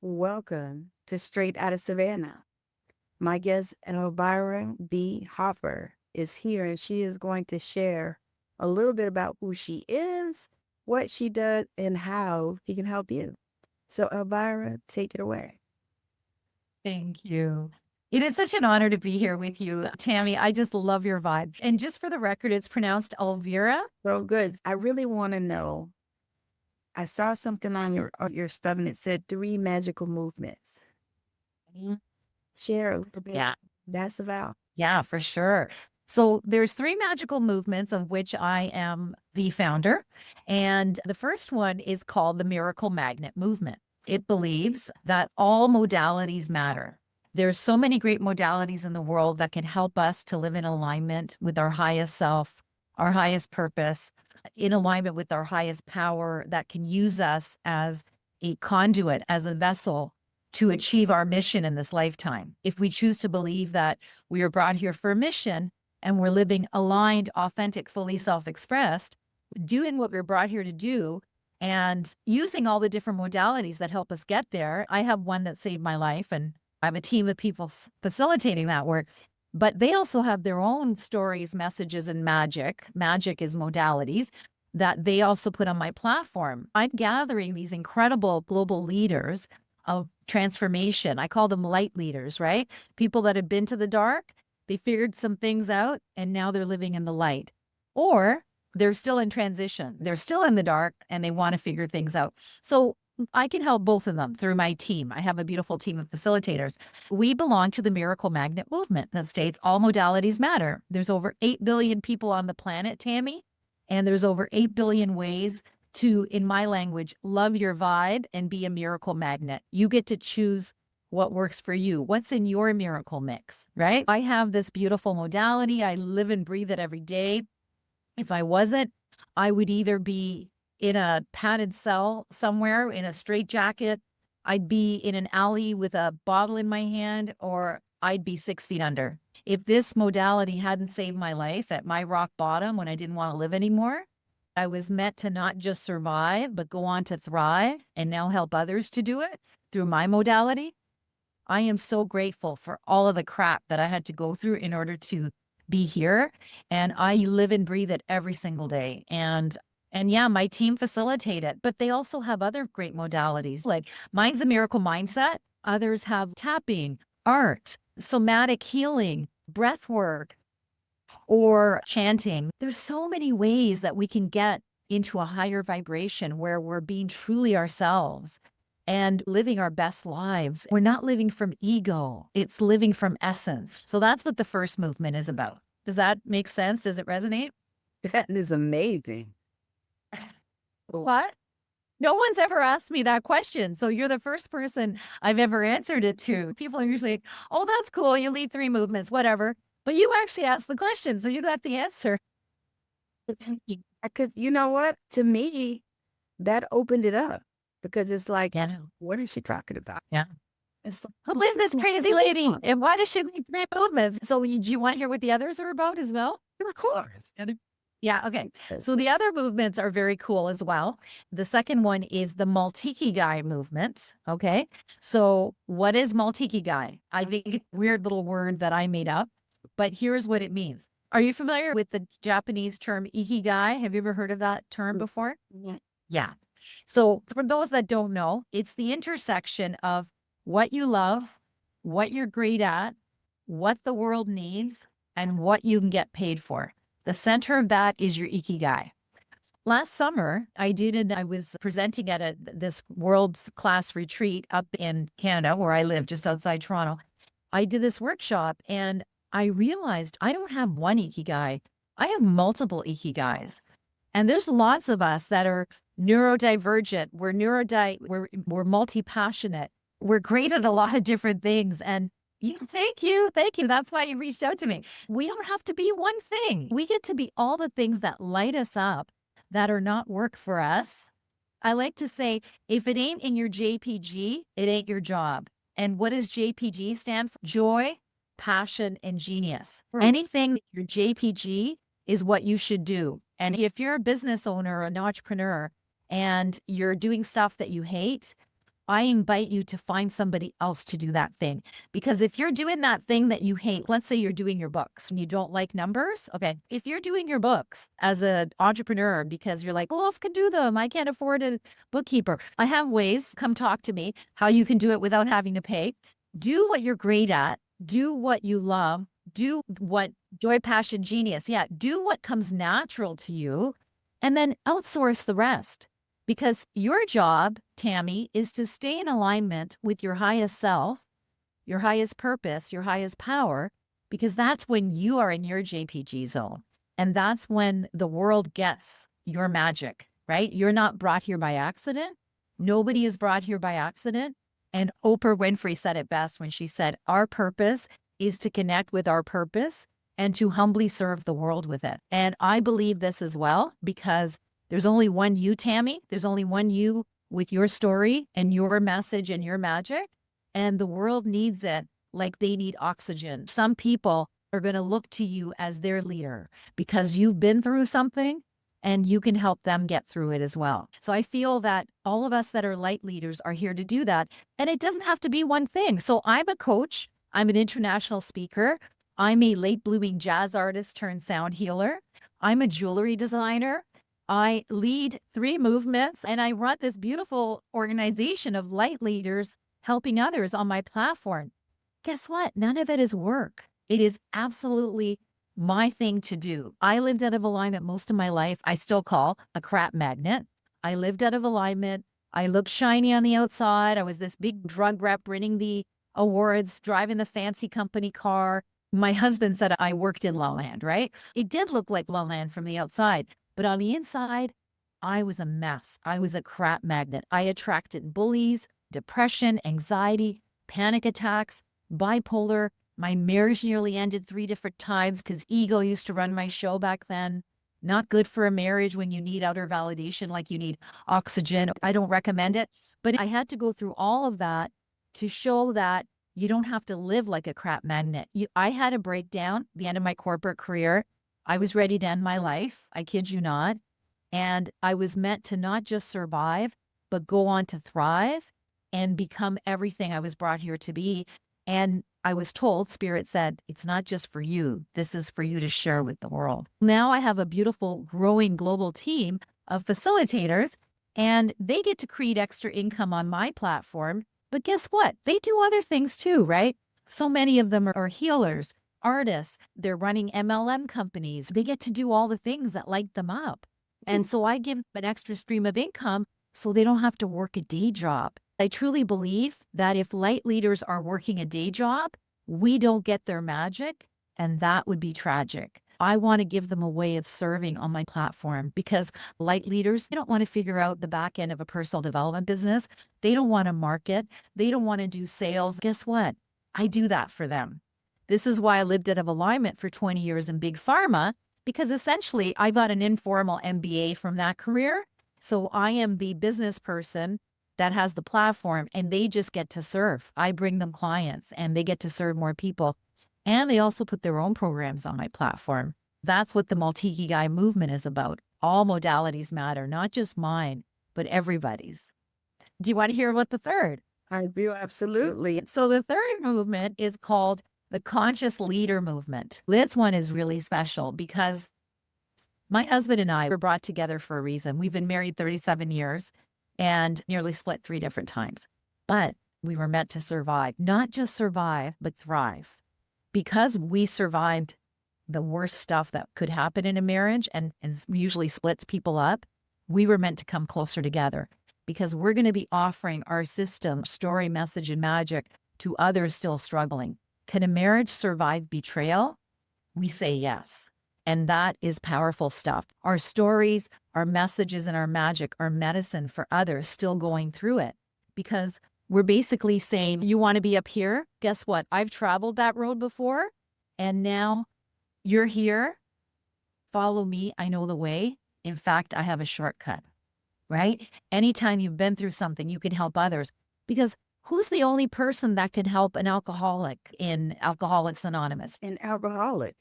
Welcome to Straight Outta Savannah. My guest, Elvira B. Hopper, is here and she is going to share a little bit about who she is, what she does, and how she can help you. So, Elvira, take it away. Thank you. It is such an honor to be here with you, Tammy. I just love your vibe. And just for the record, it's pronounced Elvira. So good. I really want to know. I saw something on your stuff and it said 3 magical movements. Mhm. Share a little bit. Yeah, That's about. yeah, for sure. So there's 3 magical movements of which I am the founder. And the first one is called the Miracle Magnet Movement. It believes that all modalities matter. There's so many great modalities in the world that can help us to live in alignment with our highest self, our highest purpose, in alignment with our highest power that can use us as a conduit, as a vessel to achieve our mission in this lifetime. If we choose to believe that we are brought here for a mission and we're living aligned, authentic, fully self-expressed, doing what we're brought here to do and using all the different modalities that help us get there. I have one that saved my life and I have a team of people facilitating that work, but they also have their own stories, messages, and magic. Magic is modalities that they also put on my platform. I'm gathering these incredible global leaders of transformation. I call them light leaders, right? People that have been to the dark, they figured some things out, and now they're living in the light. Or they're still in transition. They're still in the dark and they want to figure things out. So I can help both of them through my team. I have a beautiful team of facilitators. We belong to the Miracle Magnet Movement that states all modalities matter. There's over 8 billion people on the planet, Tammy, and there's over 8 billion ways to, in my language, love your vibe and be a miracle magnet. You get to choose what works for you. What's in your miracle mix, right? I have this beautiful modality. I live and breathe it every day. If I wasn't, I would either be in a padded cell somewhere in a straitjacket, I'd be in an alley with a bottle in my hand, or I'd be 6 feet under. If this modality hadn't saved my life at my rock bottom when I didn't want to live anymore, I was meant to not just survive, but go on to thrive and now help others to do it through my modality. I am so grateful for all of the crap that I had to go through in order to be here. And I live and breathe it every single day. And yeah, my team facilitate it, but they also have other great modalities. Like mine's a miracle mindset. Others have tapping, art, somatic healing, breath work, or chanting. There's so many ways that we can get into a higher vibration where we're being truly ourselves and living our best lives. We're not living from ego. It's living from essence. So that's what the first movement is about. Does that make sense? Does it resonate? That is amazing. What? No one's ever asked me that question. So you're the first person I've ever answered it to. People are usually like, oh, that's cool. You lead 3 movements, whatever. But you actually asked the question. So you got the answer. Thank you. Because you know what? To me, that opened it up because it's like, Yeah. what is she talking about? Yeah. It's like, Who is this crazy lady? And why does she lead 3 movements? So do you want to hear what the others are about as well? of course. Yeah, okay. So the other movements are very cool as well. The second one is the Multikigai movement, okay? So what is Multikigai? I think it's a weird little word that I made up, but here's what it means. Are you familiar with the Japanese term ikigai? Have you ever heard of that term before? Yeah. Yeah. So for those that don't know, it's the intersection of what you love, what you're great at, what the world needs, and what you can get paid for. The center of that is your ikigai. Last summer, I was presenting at this world-class retreat up in Canada, where I live, just outside Toronto. I did this workshop and I realized I don't have one ikigai. I have multiple ikigais. And there's lots of us that are neurodivergent. We're multi-passionate. We're great at a lot of different things. And thank you. That's why you reached out to me. We don't have to be one thing. We get to be all the things that light us up that are not work for us. I like to say, if it ain't in your JPG, it ain't your job. And what does JPG stand for? Joy, passion, and genius. Anything your JPG is what you should do. And if you're a business owner or an entrepreneur and you're doing stuff that you hate, I invite you to find somebody else to do that thing. Because if you're doing that thing that you hate, let's say you're doing your books and you don't like numbers. Okay. If you're doing your books as an entrepreneur because you're like, well, I can do them. I can't afford a bookkeeper. I have ways. Come talk to me how you can do it without having to pay. Do what you're great at. Do what you love. Do what joy, passion, genius. Yeah. Do what comes natural to you and then outsource the rest. Because your job, Tammy, is to stay in alignment with your highest self, your highest purpose, your highest power, because that's when you are in your JPG zone. And that's when the world gets your magic, right? You're not brought here by accident. Nobody is brought here by accident. And Oprah Winfrey said it best when she said, our purpose is to connect with our purpose and to humbly serve the world with it. And I believe this as well, because there's only one you, Tammy. There's only one you with your story and your message and your magic. And the world needs it like they need oxygen. Some people are going to look to you as their leader because you've been through something and you can help them get through it as well. So I feel that all of us that are light leaders are here to do that. And it doesn't have to be one thing. So I'm a coach. I'm an international speaker. I'm a late blooming jazz artist turned sound healer. I'm a jewelry designer. I lead 3 movements and I run this beautiful organization of light leaders helping others on my platform. Guess what? None of it is work. It is absolutely my thing to do. I lived out of alignment most of my life. I still call a crap magnet. I lived out of alignment. I looked shiny on the outside. I was this big drug rep winning the awards, driving the fancy company car. My husband said I worked in La Land, right? It did look like La Land from the outside. But on the inside, I was a mess. I was a crap magnet. I attracted bullies, depression, anxiety, panic attacks, bipolar. My marriage nearly ended 3 different times because ego used to run my show back then. Not good for a marriage when you need outer validation, like you need oxygen. I don't recommend it. But I had to go through all of that to show that you don't have to live like a crap magnet. I had a breakdown at the end of my corporate career. I was ready to end my life. I kid you not. And I was meant to not just survive, but go on to thrive and become everything I was brought here to be. And I was told, Spirit said, it's not just for you. This is for you to share with the world. Now I have a beautiful, growing global team of facilitators, and they get to create extra income on my platform. But guess what? They do other things too, right? So many of them are healers, artists, they're running MLM companies. They get to do all the things that light them up. And so I give them an extra stream of income so they don't have to work a day job. I truly believe that if light leaders are working a day job, we don't get their magic, and that would be tragic. I want to give them a way of serving on my platform because light leaders, they don't want to figure out the back end of a personal development business. They don't want to market. They don't want to do sales. Guess what? I do that for them. This is why I lived out of alignment for 20 years in big pharma, because essentially I got an informal MBA from that career. So I am the business person that has the platform and they just get to serve. I bring them clients and they get to serve more people. And they also put their own programs on my platform. That's what the multi-Ikigai movement is about. All modalities matter, not just mine, but everybody's. Do you want to hear about the third? I do, absolutely. So the third movement is called the Conscious Leader Movement. This one is really special because my husband and I were brought together for a reason. We've been married 37 years and nearly split 3 different times. But we were meant to survive, not just survive, but thrive. Because we survived the worst stuff that could happen in a marriage and usually splits people up, we were meant to come closer together because we're going to be offering our system, story, message, and magic to others still struggling. Can a marriage survive betrayal? We say yes. And that is powerful stuff. Our stories, our messages, and our magic are medicine for others still going through it because we're basically saying, you want to be up here? Guess what? I've traveled that road before and now you're here. Follow me. I know the way. In fact, I have a shortcut, right? Anytime you've been through something, you can help others because who's the only person that can help an alcoholic in Alcoholics Anonymous? An alcoholic.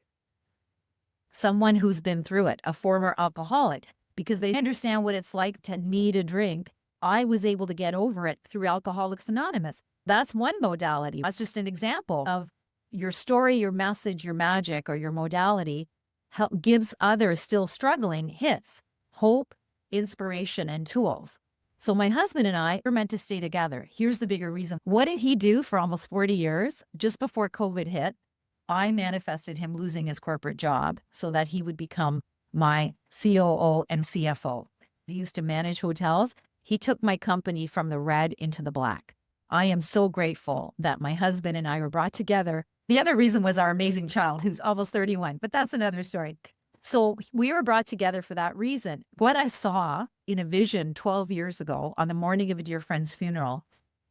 Someone who's been through it, a former alcoholic, because they understand what it's like to need a drink I was able to get over it through Alcoholics Anonymous. That's one modality. That's just an example of your story, your message, your magic, or your modality gives others still struggling hits, hope, inspiration, and tools. So my husband and I were meant to stay together. Here's the bigger reason. What did he do for almost 40 years? Just before COVID hit, I manifested him losing his corporate job so that he would become my COO and CFO. He used to manage hotels. He took my company from the red into the black. I am so grateful that my husband and I were brought together. The other reason was our amazing child, who's almost 31, but that's another story. So we were brought together for that reason. What I saw in a vision 12 years ago on the morning of a dear friend's funeral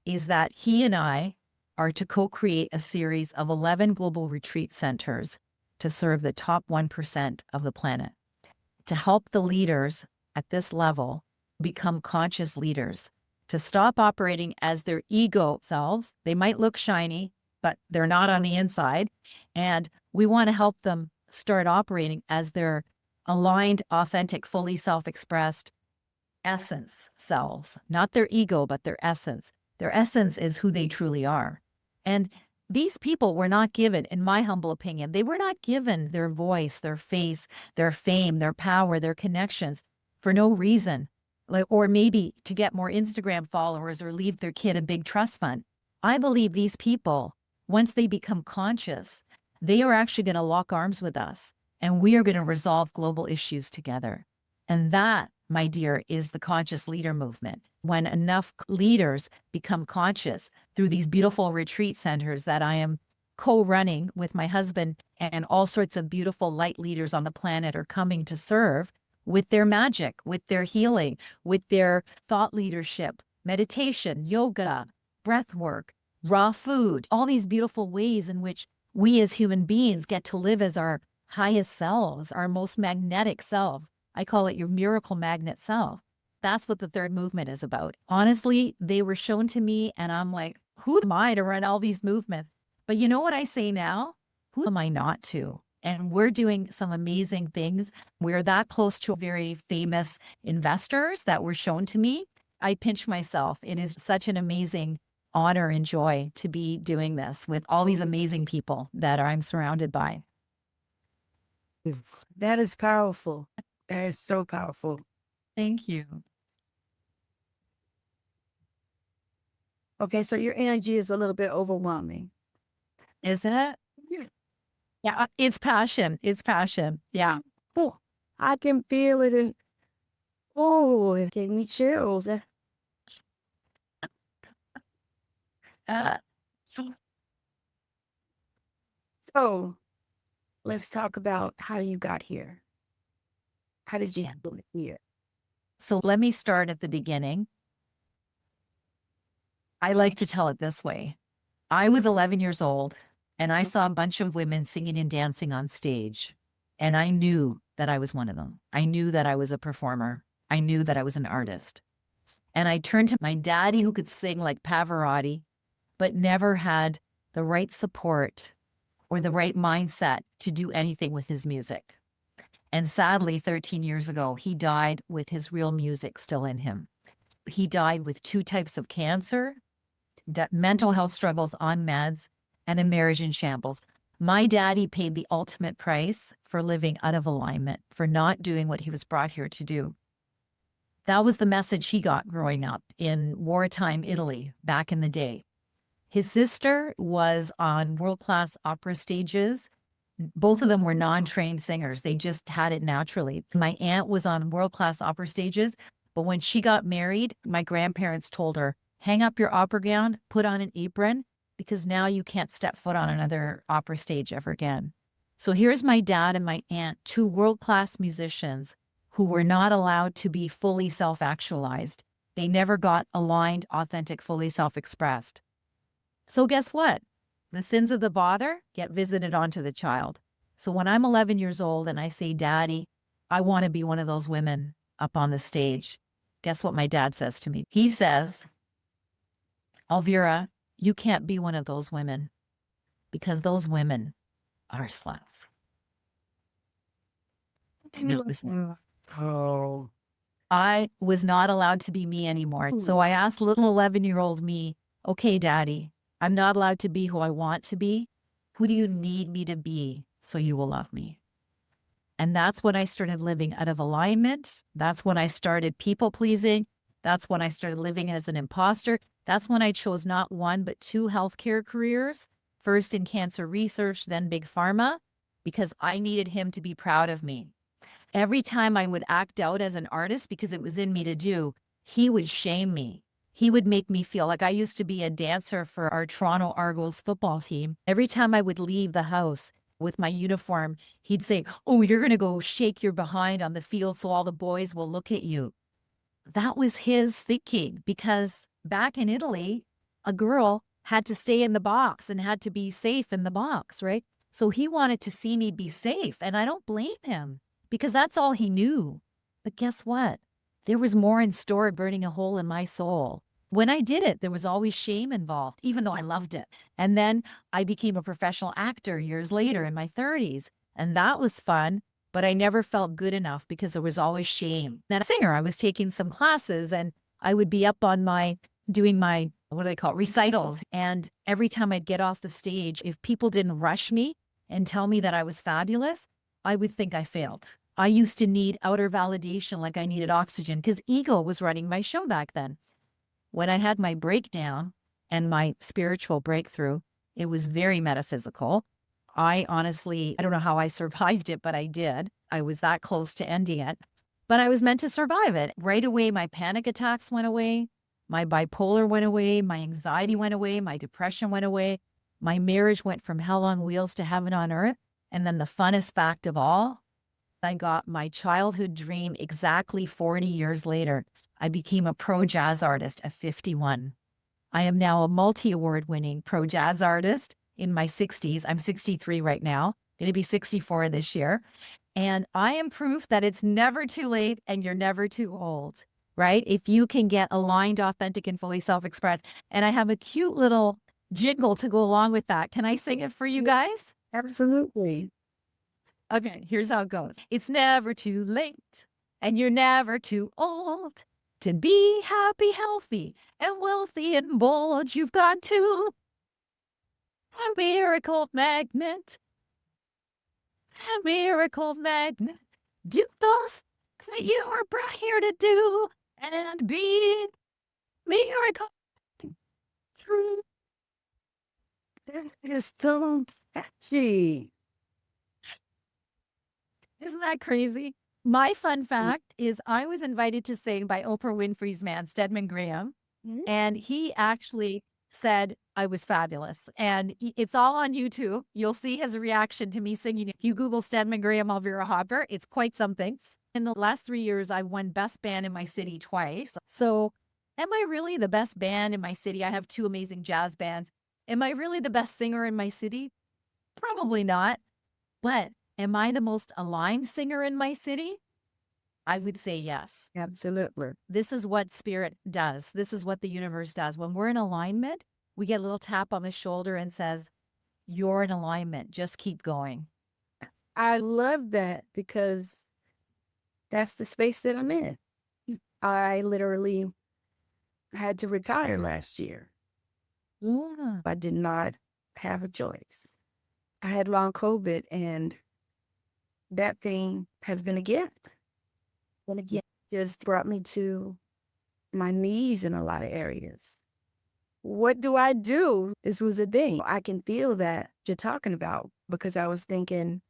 is that he and I are to co-create a series of 11 global retreat centers to serve the top 1% of the planet, to help the leaders at this level become conscious leaders, to stop operating as their ego selves. They might look shiny, but they're not on the inside. And we want to help them start operating as their aligned, authentic, fully self-expressed essence selves, not their ego, but their essence. Their essence is who they truly are. And these people were not given, in my humble opinion, they were not given their voice, their face, their fame, their power, their connections for no reason, or maybe to get more Instagram followers or leave their kid a big trust fund. I believe these people, once they become conscious, they are actually going to lock arms with us, and we are going to resolve global issues together. And that, my dear, is the conscious leader movement. When enough leaders become conscious through these beautiful retreat centers that I am co-running with my husband, and all sorts of beautiful light leaders on the planet are coming to serve with their magic, with their healing, with their thought leadership, meditation, yoga, breath work, raw food, all these beautiful ways in which we as human beings get to live as our highest selves, our most magnetic selves. I call it your miracle magnet self. That's what the third movement is about. Honestly, they were shown to me and I'm like, who am I to run all these movements? But you know what I say now? Who am I not to? And we're doing some amazing things. We're that close to very famous investors that were shown to me. I pinch myself. It is such an amazing honor and joy to be doing this with all these amazing people that I'm surrounded by. That is powerful. That is so powerful. Thank you. Okay, so your energy is a little bit overwhelming. Is it? Yeah. Yeah, it's passion. It's passion. Yeah. Oh, I can feel it. And oh, it gave me chills. Uh, So let's talk about how you got here. How did you get here? So let me start at the beginning. I like to tell it this way. I was 11 years old and I saw a bunch of women singing and dancing on stage. And I knew that I was one of them. I knew that I was a performer. I knew that I was an artist. And I turned to my daddy, who could sing like Pavarotti, but never had the right support or the right mindset to do anything with his music. And sadly, 13 years ago, he died with his real music still in him. He died with 2 types of cancer, mental health struggles on meds, and a marriage in shambles. My daddy paid the ultimate price for living out of alignment, for not doing what he was brought here to do. That was the message he got growing up in wartime Italy back in the day. His sister was on world-class opera stages. Both of them were non-trained singers. They just had it naturally. My aunt was on world-class opera stages, but when she got married, my grandparents told her, hang up your opera gown, put on an apron, because now you can't step foot on another opera stage ever again. So here's my dad and my aunt, 2 world-class musicians who were not allowed to be fully self-actualized. They never got aligned, authentic, fully self-expressed. So guess what? The sins of the father get visited onto the child. So when I'm 11 years old and I say, Daddy, I want to be one of those women up on the stage, guess what my dad says to me? He says, Elvira, you can't be one of those women because those women are sluts. Oh, I was not allowed to be me anymore. So I asked little 11-year-old me, okay, daddy, I'm not allowed to be who I want to be. Who do you need me to be so you will love me? And that's when I started living out of alignment. That's when I started people pleasing. That's when I started living as an imposter. That's when I chose not one, but two healthcare careers, first in cancer research, then big pharma, because I needed him to be proud of me. Every time I would act out as an artist because it was in me to do, he would shame me. He would make me feel like I used to be a dancer for our Toronto Argos football team. Every time I would leave the house with my uniform, he'd say, oh, you're going to go shake your behind on the field so all the boys will look at you. That was his thinking, because back in Italy, a girl had to stay in the box and had to be safe in the box, right? So he wanted to see me be safe, and I don't blame him, because that's all he knew. But guess what? There was more in store burning a hole in my soul. When I did it, there was always shame involved, even though I loved it. And then I became a professional actor years later in my 30s, and that was fun, but I never felt good enough because there was always shame. And as a singer, I was taking some classes, and I would be up on doing my, what do they call it, recitals. And every time I'd get off the stage, if people didn't rush me and tell me that I was fabulous, I would think I failed. I used to need outer validation like I needed oxygen, because ego was running my show back then. When I had my breakdown and my spiritual breakthrough, it was very metaphysical. I honestly, I don't know how I survived it, but I did. I was that close to ending it, but I was meant to survive it. Right away, my panic attacks went away. My bipolar went away. My anxiety went away. My depression went away. My marriage went from hell on wheels to heaven on earth. And then the funnest fact of all, I got my childhood dream exactly 40 years later. I became a pro jazz artist at 51. I am now a multi-award winning pro jazz artist in my 60s. I'm 63 right now, going to be 64 this year. And I am proof that it's never too late and you're never too old, right? If you can get aligned, authentic, and fully self-expressed. And I have a cute little jingle to go along with that. Can I sing it for you guys? Absolutely. Okay, here's how it goes. It's never too late and you're never too old to be happy, healthy, and wealthy and bold. You've got to a miracle magnet, a miracle magnet. Do those things that you were brought here to do and be miracle true. That is so catchy. Isn't that crazy? My fun fact is I was invited to sing by Oprah Winfrey's man, Stedman Graham, and he actually said I was fabulous. And it's all on YouTube. You'll see his reaction to me singing. If you Google Stedman Graham, Elvira Hopper, it's quite something. In the last 3 years, I won Best Band in my city twice. So am I really the best band in my city? I have two amazing jazz bands. Am I really the best singer in my city? Probably not. But am I the most aligned singer in my city? I would say yes. Absolutely. This is what spirit does. This is what the universe does. When we're in alignment, we get a little tap on the shoulder and says, you're in alignment. Just keep going. I love that, because that's the space that I'm in. I literally had to retire last year. Yeah. I did not have a choice. I had long COVID, and that thing has been a gift. And again, just brought me to my knees in a lot of areas. What do I do? This was the thing. I can feel that you're talking about, because I was thinking,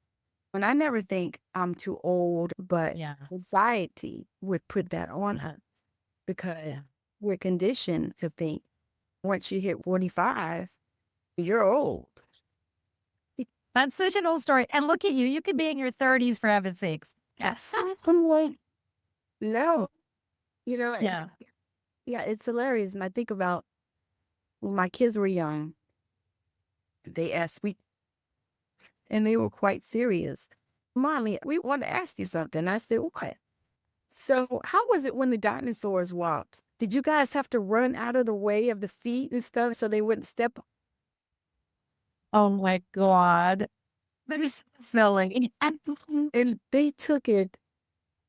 and I never think I'm too old, but Yeah. society would put that on us, because we're conditioned to think once you hit 45, you're old. That's such an old story. And look at you. You could be in your 30s, for heaven's sakes. Yes. I'm like, no. Yeah. Yeah, it's hilarious. And I think about when my kids were young, they asked me, and they were quite serious. Mommy, we want to ask you something. I said, what? So how was it when the dinosaurs walked? Did you guys have to run out of the way of the feet and stuff so they wouldn't step? Oh my God. They're so silly. And they took it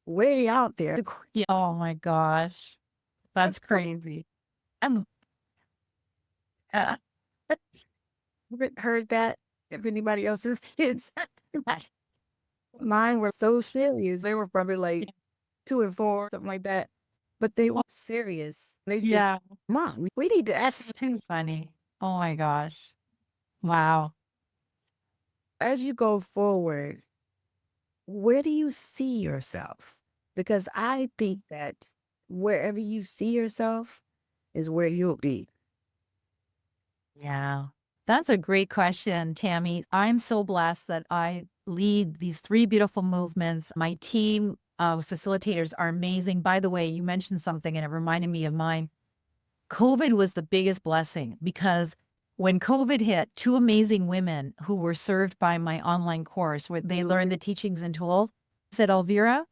way out there. Yeah. Oh my gosh. That's crazy. Um, uh, Haven't heard that if anybody else's kids. Mine were so serious. They were probably like 2 and 4, something like that. But they were serious. They just, yeah. Mom, we need to ask. Too funny. Oh my gosh. Wow. As you go forward, where do you see yourself? Because I think that wherever you see yourself is where you'll be. Yeah. That's a great question, Tammy. I'm so blessed that I lead these three beautiful movements. My team of facilitators are amazing. By the way, you mentioned something and it reminded me of mine. COVID was the biggest blessing because when COVID hit, two amazing women who were served by my online course where they learned the teachings and tools said, Elvira,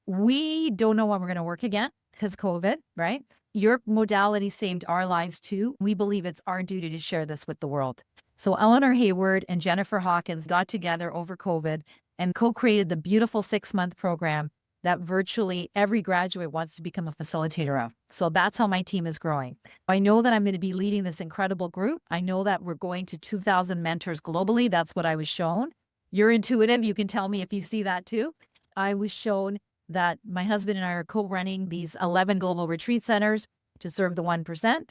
we don't know when we're going to work again because COVID, right? Your modality saved our lives too. We believe it's our duty to share this with the world. So Eleanor Hayward and Jennifer Hawkins got together over COVID and co-created the beautiful 6-month program that virtually every graduate wants to become a facilitator of. So that's how my team is growing. I know that I'm going to be leading this incredible group. I know that we're going to 2,000 mentors globally. That's what I was shown. You're intuitive. You can tell me if you see that too. I was shown that my husband and I are co-running these 11 global retreat centers to serve the 1%.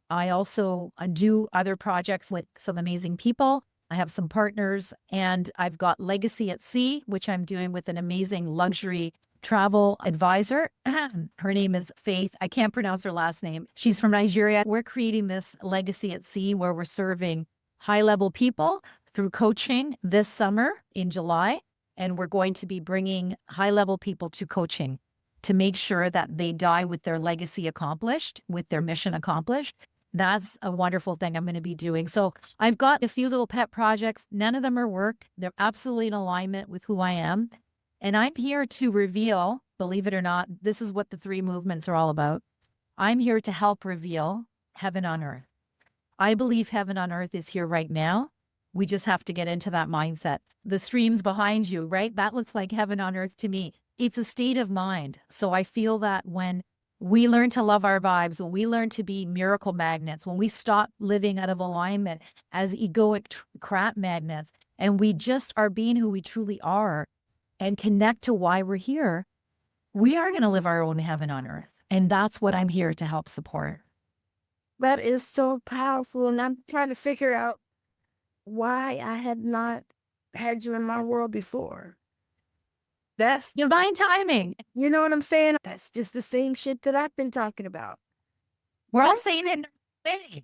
I also do other projects with some amazing people. I have some partners, and I've got Legacy at Sea, which I'm doing with an amazing luxury travel advisor. Her name is Faith. I can't pronounce her last name. She's from Nigeria. We're creating this Legacy at Sea where we're serving high-level people through coaching this summer in July. And we're going to be bringing high-level people to coaching to make sure that they die with their legacy accomplished, with their mission accomplished. That's a wonderful thing I'm going to be doing. So I've got a few little pet projects. None of them are work. They're absolutely in alignment with who I am. And I'm here to reveal, believe it or not, this is what the three movements are all about. I'm here to help reveal heaven on earth. I believe heaven on earth is here right now. We just have to get into that mindset. The streams behind you, right? That looks like heaven on earth to me. It's a state of mind. So I feel that when we learn to love our vibes, when we learn to be miracle magnets, when we stop living out of alignment as egoic crap magnets, and we just are being who we truly are and connect to why we're here, we are going to live our own heaven on earth. And that's what I'm here to help support. That is so powerful. And I'm trying to figure out why I had not had you in my world before. That's, Divine timing. you know what I'm saying? That's just the same shit that I've been talking about. We're all saying it in our way,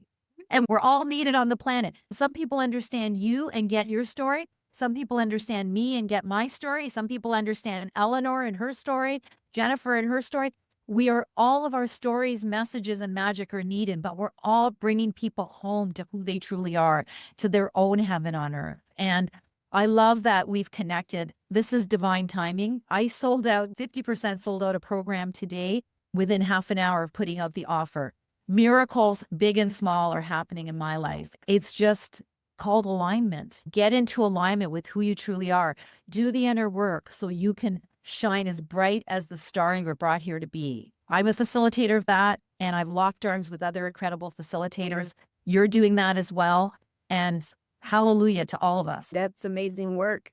and we're all needed on the planet. Some people understand you and get your story. Some people understand me and get my story. Some people understand Eleanor and her story, Jennifer and her story. We are, all of our stories, messages, and magic are needed, but we're all bringing people home to who they truly are, to their own heaven on earth. And I love that we've connected. This is divine timing. I sold out, 50% sold out a program today within half an hour of putting out the offer. Miracles, big and small, are happening in my life. It's just called alignment. Get into alignment with who you truly are. Do the inner work so you can shine as bright as the star you were brought here to be. I'm a facilitator of that, and I've locked arms with other incredible facilitators. You're doing that as well. And hallelujah to all of us. That's amazing work.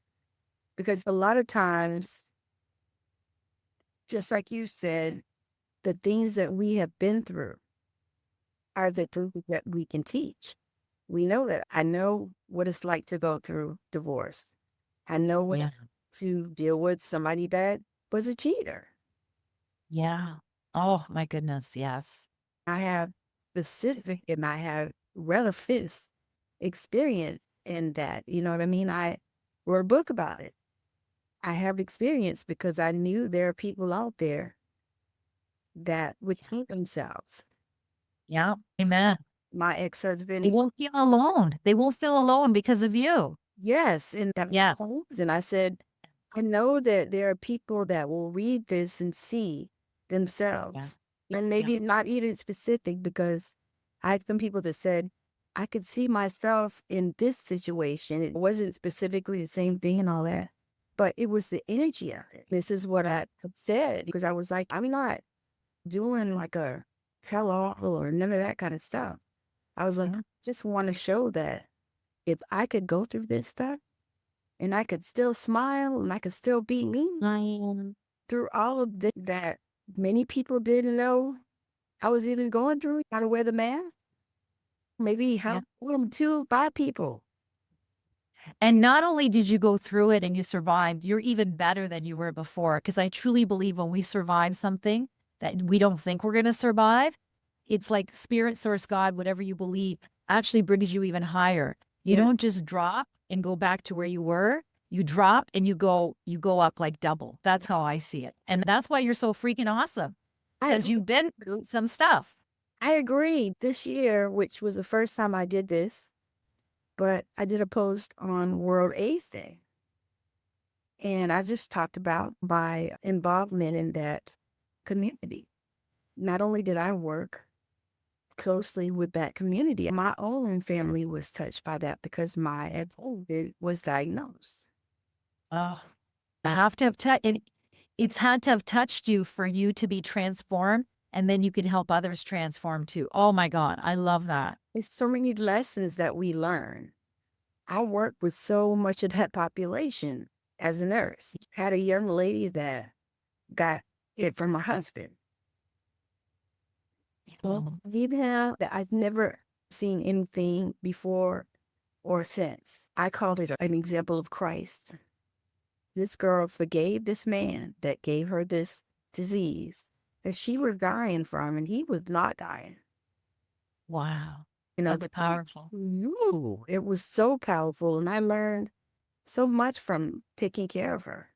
Because a lot of times, just like you said, the things that we have been through are the things that we can teach. We know that. I know what it's like to go through divorce. I know what to deal with somebody that was a cheater. Yeah. Oh my goodness. Yes. I have specific and I have relative experience in that. You know what I mean? I wrote a book about it. I have experience because I knew there are people out there that would hurt themselves. Yeah. Amen. My They ex-husband, won't feel alone. They won't feel alone because of you. yes, and that Yeah. and I said, I know that there are people that will read this and see themselves. And maybe not even specific, because I had some people that said, I could see myself in this situation. It wasn't specifically the same thing and all that. but it was the energy of it. This is what I had said, because I was like, I'm not doing like a tell-all or none of that kind of stuff. I was like, I just want to show that if I could go through this stuff and I could still smile and I could still be me through all of this that many people didn't know I was even going through, how to wear the mask, maybe Yeah. help 2, 5 people. And not only did you go through it and you survived, you're even better than you were before. Because I truly believe when we survive something that we don't think we're going to survive, it's like spirit, source, God, whatever you believe, actually brings you even higher. You Yeah. don't just drop and go back to where you were. You drop and you go up like double. That's how I see it. And that's why you're so freaking awesome, because you've been through some stuff. I agree. This year, which was the first time I did this, but I did a post on World AIDS Day. And I just talked about my involvement in that community. Not only did I work closely with that community, my own family was touched by that because my COVID was diagnosed. Oh, have to have and it's had to have touched you for you to be transformed, and then you can help others transform too. Oh my God, I love that. There's so many lessons that we learn. I work with so much of that population as a nurse. Had a young lady that got it from her husband. Well, that I've never seen anything before or since. I called it an example of Christ. This girl forgave this man that gave her this disease that she was dying from, and he was not dying. Wow. You know, That's powerful. No, it was so powerful, and I learned so much from taking care of her.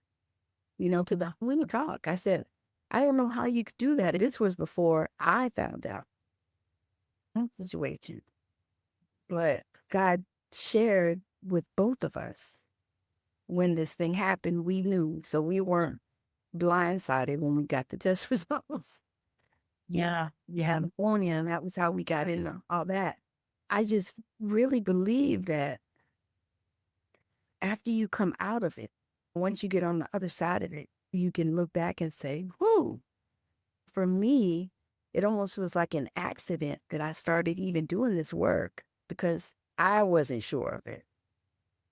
You know, because when we talk, I said, I don't know how you could do that. This was before I found out the situation. But God shared with both of us when this thing happened. We knew, so we weren't blindsided when we got the test results. Yeah. Yeah, pneumonia, and that was how we got into all that. I just really believe that after you come out of it, once you get on the other side of it, you can look back and say, whoo. For me, it almost was like an accident that I started even doing this work because I wasn't sure of it.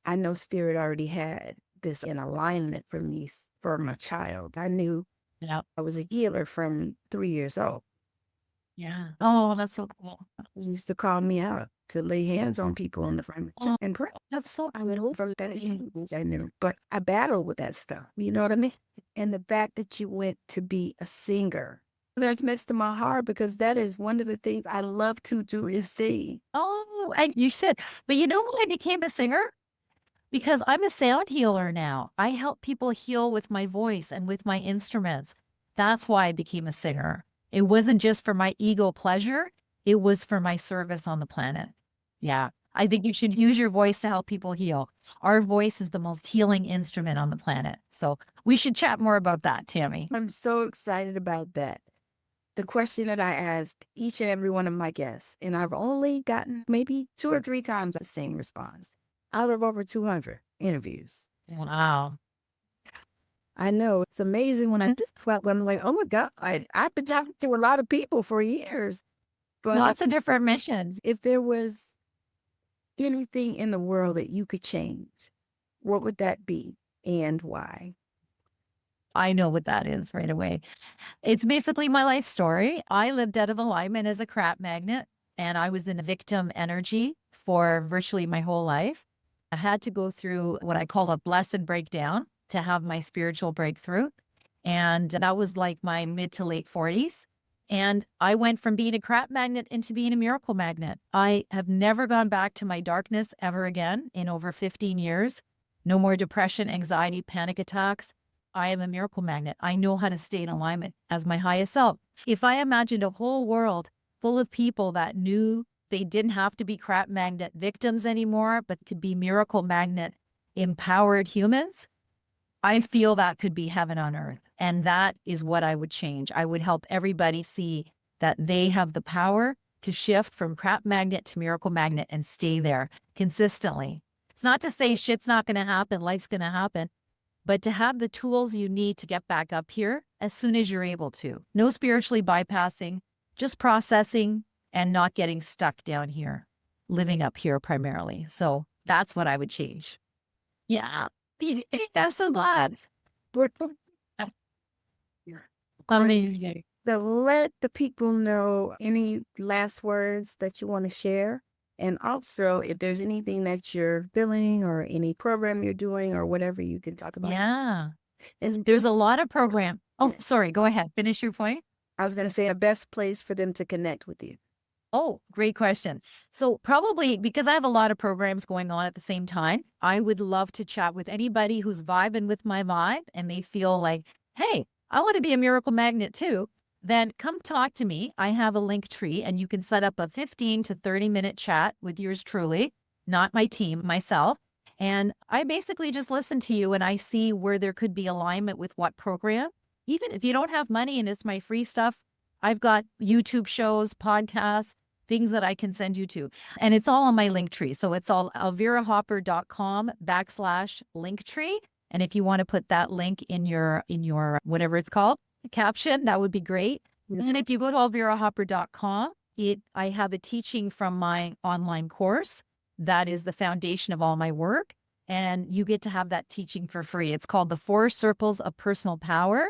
I know Spirit already had this in alignment for me from a child. I knew I was a healer from 3 years old. Yeah. Oh, that's so cool. He used to call me out to lay hands on people in the front and pray. That's so I would hope from that I knew, but I battled with that stuff. You know what I mean? And the fact that you went to be a singer, that's next to my heart because that is one of the things I love to do is sing. Oh, and you should. But you know why I became a singer? Because I'm a sound healer now. I help people heal with my voice and with my instruments. That's why I became a singer. It wasn't just for my ego pleasure. It was for my service on the planet. Yeah. I think you should use your voice to help people heal. Our voice is the most healing instrument on the planet. So we should chat more about that, Tammy. I'm so excited about that. The question that I asked each and every one of my guests, and I've only gotten maybe 2 or 3 times the same response out of over 200 interviews. Wow. I know. It's amazing when I when I'm like, oh my God, I've been talking to a lot of people for years. But Lots of different missions. if there was anything in the world that you could change, what would that be and why? I know what that is right away. It's basically my life story. I lived out of alignment as a crap magnet, and I was in a victim energy for virtually my whole life. I had to go through what I call a blessed breakdown to have my spiritual breakthrough. And that was like my mid to late 40s. And I went from being a crap magnet into being a miracle magnet. I have never gone back to my darkness ever again in over 15 years. No more depression, anxiety, panic attacks. I am a miracle magnet. I know how to stay in alignment as my highest self. If I imagined a whole world full of people that knew they didn't have to be crap magnet victims anymore, but could be miracle magnet empowered humans, I feel that could be heaven on earth. And that is what I would change. I would help everybody see that they have the power to shift from crap magnet to miracle magnet and stay there consistently. It's not to say shit's not going to happen, life's going to happen, but to have the tools you need to get back up here as soon as you're able to. No spiritually bypassing, just processing and not getting stuck down here, living up here primarily. So that's what I would change. Yeah, I'm so glad. Amazing. So let the people know any last words that you want to share. And also, if there's anything that you're feeling or any program you're doing or whatever, you can talk about. Yeah, And there's a lot of program. Oh, sorry. Go ahead. Finish your point. I was going to say the best place for them to connect with you. Oh, great question. So probably because I have a lot of programs going on at the same time, I would love to chat with anybody who's vibing with my vibe and they feel like, hey, I want to be a miracle magnet too. Then come talk to me. I have a link tree and you can set up a 15 to 30-minute chat with yours truly, not my team, myself. And I basically just listen to you and I see where there could be alignment with what program. Even if you don't have money and it's my free stuff, I've got YouTube shows, podcasts, things that I can send you to. And it's all on my link tree. So it's all elvirahopper.com/linktree. And if you want to put that link in your whatever it's called, caption, that would be great. And if you go to elvirahopper.com, I have a teaching from my online course that is the foundation of all my work. And you get to have that teaching for free. It's called the 4 Circles of Personal Power.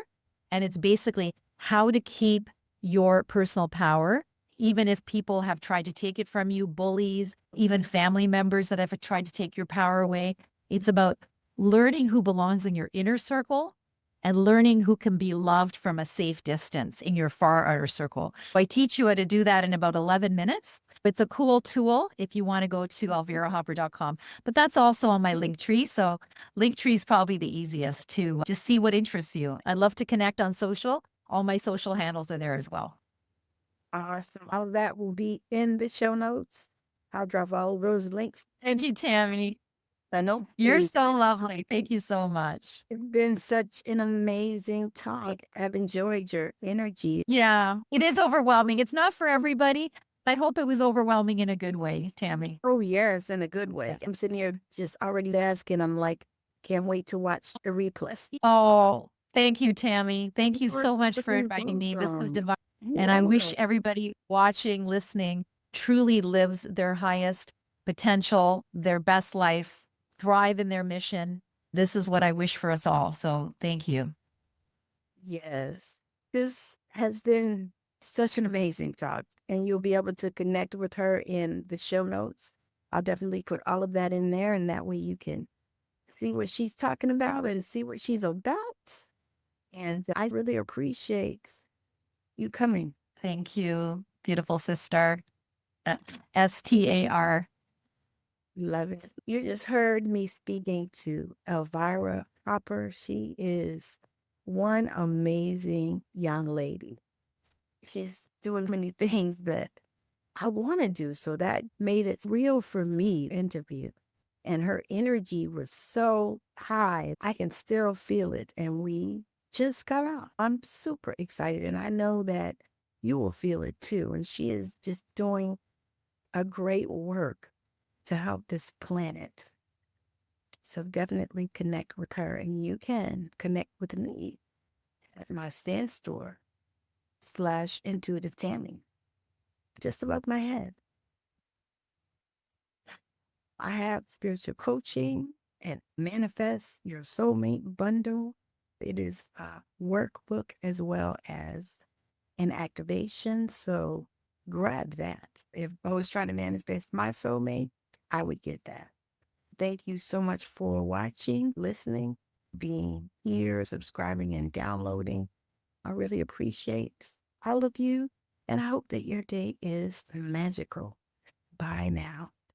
And it's basically how to keep your personal power, even if people have tried to take it from you, bullies, even family members that have tried to take your power away. It's about learning who belongs in your inner circle and learning who can be loved from a safe distance in your far outer circle. I teach you how to do that in about 11 minutes. It's a cool tool if you want to go to elvirahopper.com. But that's also on my link tree. So link tree is probably the easiest to just see what interests you. I love to connect on social. All my social handles are there as well. Awesome. All of that will be in the show notes. I'll drop all those links. Thank you, Tammy. I know You're so lovely. Thank you so much. It's been such an amazing talk. I've enjoyed your energy. Yeah, it is overwhelming. It's not for everybody. I hope it was overwhelming in a good way, Tammy. Oh, yes, in a good way. I'm sitting here just already asking. I'm like, can't wait to watch the replay. Oh, thank you, Tammy. Thank you so much for inviting me. This was divine. And I wish everybody watching, listening, truly lives their highest potential, their best life, thrive in their mission. This is what I wish for us all. So thank you. Yes, this has been such an amazing talk, and you'll be able to connect with her in the show notes. I'll definitely put all of that in there, and that way you can see what she's talking about and see what she's about. And I really appreciate you coming. Thank you, beautiful sister. STAR. Love it. You just heard me speaking to Elvira Hopper. She is one amazing young lady. She's doing many things that I want to do. So that made it real for me to interview. And her energy was so high. I can still feel it. And we just got out. I'm super excited. And I know that you will feel it too. And she is just doing a great work to help this planet. So definitely connect with her. And you can connect with me at my stand store /Intuitive Tammy, just above my head. I have spiritual coaching and Manifest Your Soulmate bundle. It is a workbook as well as an activation. So grab that. If I was trying to manifest my soulmate, I would get that. Thank you so much for watching, listening, being here, subscribing, and downloading. I really appreciate all of you, and I hope that your day is magical. Bye now.